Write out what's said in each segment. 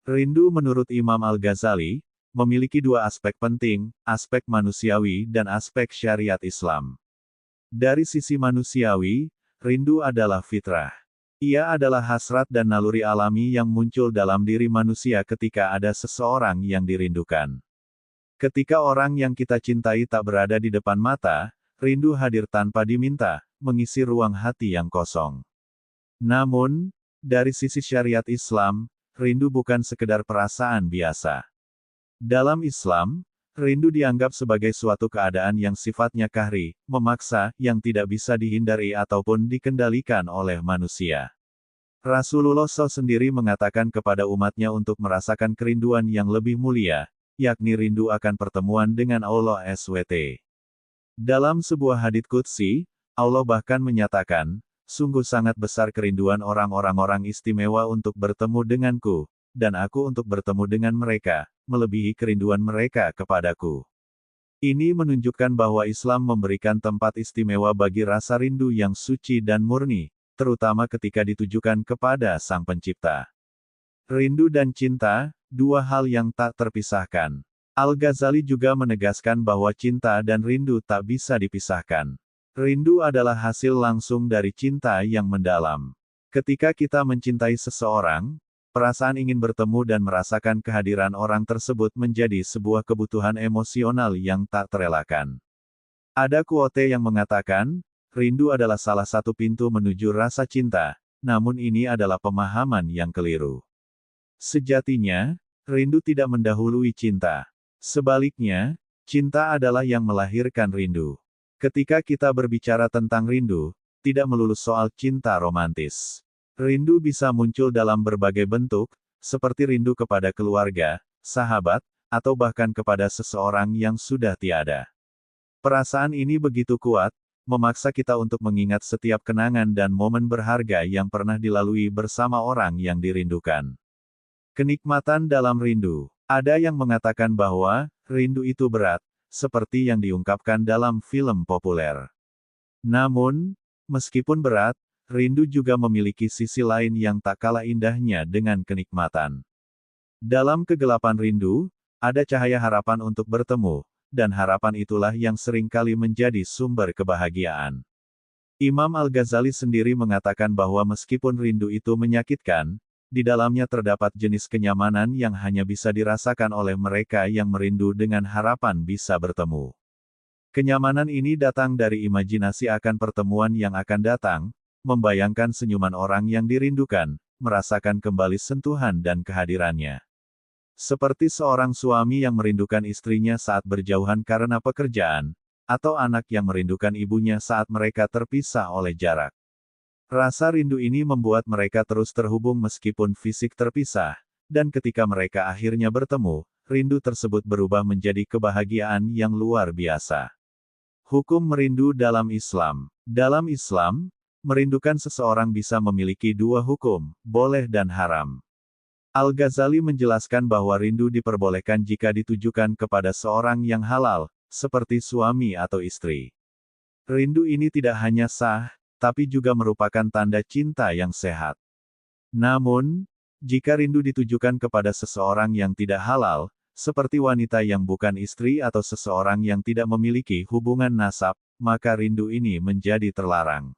Rindu menurut Imam Al-Ghazali, memiliki dua aspek penting, aspek manusiawi dan aspek syariat Islam. Dari sisi manusiawi, rindu adalah fitrah. Ia adalah hasrat dan naluri alami yang muncul dalam diri manusia ketika ada seseorang yang dirindukan. Ketika orang yang kita cintai tak berada di depan mata, rindu hadir tanpa diminta, mengisi ruang hati yang kosong. Namun, dari sisi syariat Islam, rindu bukan sekedar perasaan biasa. Dalam Islam, rindu dianggap sebagai suatu keadaan yang sifatnya kahri, memaksa, yang tidak bisa dihindari ataupun dikendalikan oleh manusia. Rasulullah SAW sendiri mengatakan kepada umatnya untuk merasakan kerinduan yang lebih mulia, yakni rindu akan pertemuan dengan Allah SWT. Dalam sebuah hadits qudsi, Allah bahkan menyatakan, sungguh sangat besar kerinduan orang-orang istimewa untuk bertemu denganku, dan aku untuk bertemu dengan mereka, melebihi kerinduan mereka kepadaku. Ini menunjukkan bahwa Islam memberikan tempat istimewa bagi rasa rindu yang suci dan murni, terutama ketika ditujukan kepada Sang Pencipta. Rindu dan cinta, dua hal yang tak terpisahkan. Al-Ghazali juga menegaskan bahwa cinta dan rindu tak bisa dipisahkan. Rindu adalah hasil langsung dari cinta yang mendalam. Ketika kita mencintai seseorang, perasaan ingin bertemu dan merasakan kehadiran orang tersebut menjadi sebuah kebutuhan emosional yang tak terelakkan. Ada quote yang mengatakan, rindu adalah salah satu pintu menuju rasa cinta, namun ini adalah pemahaman yang keliru. Sejatinya, rindu tidak mendahului cinta. Sebaliknya, cinta adalah yang melahirkan rindu. Ketika kita berbicara tentang rindu, tidak melulu soal cinta romantis. Rindu bisa muncul dalam berbagai bentuk, seperti rindu kepada keluarga, sahabat, atau bahkan kepada seseorang yang sudah tiada. Perasaan ini begitu kuat, memaksa kita untuk mengingat setiap kenangan dan momen berharga yang pernah dilalui bersama orang yang dirindukan. Kenikmatan dalam rindu. Ada yang mengatakan bahwa, rindu itu berat, seperti yang diungkapkan dalam film populer. Namun, meskipun berat, rindu juga memiliki sisi lain yang tak kalah indahnya dengan kenikmatan. Dalam kegelapan rindu, ada cahaya harapan untuk bertemu, dan harapan itulah yang seringkali menjadi sumber kebahagiaan. Imam Al-Ghazali sendiri mengatakan bahwa meskipun rindu itu menyakitkan, di dalamnya terdapat jenis kenyamanan yang hanya bisa dirasakan oleh mereka yang merindu dengan harapan bisa bertemu. Kenyamanan ini datang dari imajinasi akan pertemuan yang akan datang, membayangkan senyuman orang yang dirindukan, merasakan kembali sentuhan dan kehadirannya. Seperti seorang suami yang merindukan istrinya saat berjauhan karena pekerjaan, atau anak yang merindukan ibunya saat mereka terpisah oleh jarak. Rasa rindu ini membuat mereka terus terhubung meskipun fisik terpisah, dan ketika mereka akhirnya bertemu, rindu tersebut berubah menjadi kebahagiaan yang luar biasa. Hukum merindu dalam Islam. Dalam Islam, merindukan seseorang bisa memiliki dua hukum, boleh dan haram. Al-Ghazali menjelaskan bahwa rindu diperbolehkan jika ditujukan kepada seorang yang halal, seperti suami atau istri. Rindu ini tidak hanya sah, tapi juga merupakan tanda cinta yang sehat. Namun, jika rindu ditujukan kepada seseorang yang tidak halal, seperti wanita yang bukan istri atau seseorang yang tidak memiliki hubungan nasab, maka rindu ini menjadi terlarang.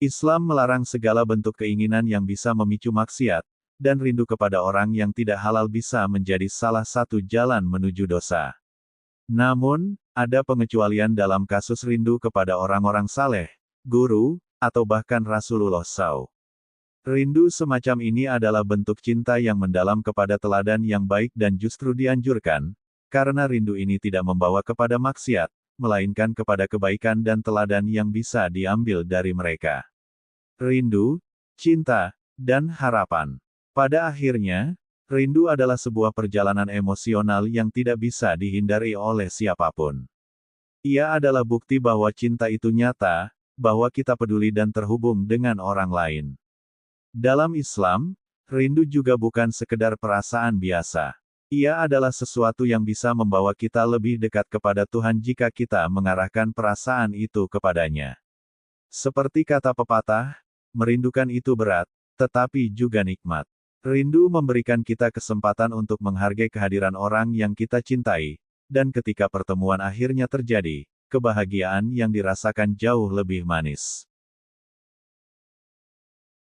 Islam melarang segala bentuk keinginan yang bisa memicu maksiat, dan rindu kepada orang yang tidak halal bisa menjadi salah satu jalan menuju dosa. Namun, ada pengecualian dalam kasus rindu kepada orang-orang saleh, guru, atau bahkan Rasulullah SAW. Rindu semacam ini adalah bentuk cinta yang mendalam kepada teladan yang baik dan justru dianjurkan, karena rindu ini tidak membawa kepada maksiat, melainkan kepada kebaikan dan teladan yang bisa diambil dari mereka. Rindu, cinta, dan harapan. Pada akhirnya, rindu adalah sebuah perjalanan emosional yang tidak bisa dihindari oleh siapapun. Ia adalah bukti bahwa cinta itu nyata, bahwa kita peduli dan terhubung dengan orang lain. Dalam Islam, rindu juga bukan sekedar perasaan biasa. Ia adalah sesuatu yang bisa membawa kita lebih dekat kepada Tuhan jika kita mengarahkan perasaan itu kepadanya. Seperti kata pepatah, merindukan itu berat, tetapi juga nikmat. Rindu memberikan kita kesempatan untuk menghargai kehadiran orang yang kita cintai, dan ketika pertemuan akhirnya terjadi, kebahagiaan yang dirasakan jauh lebih manis.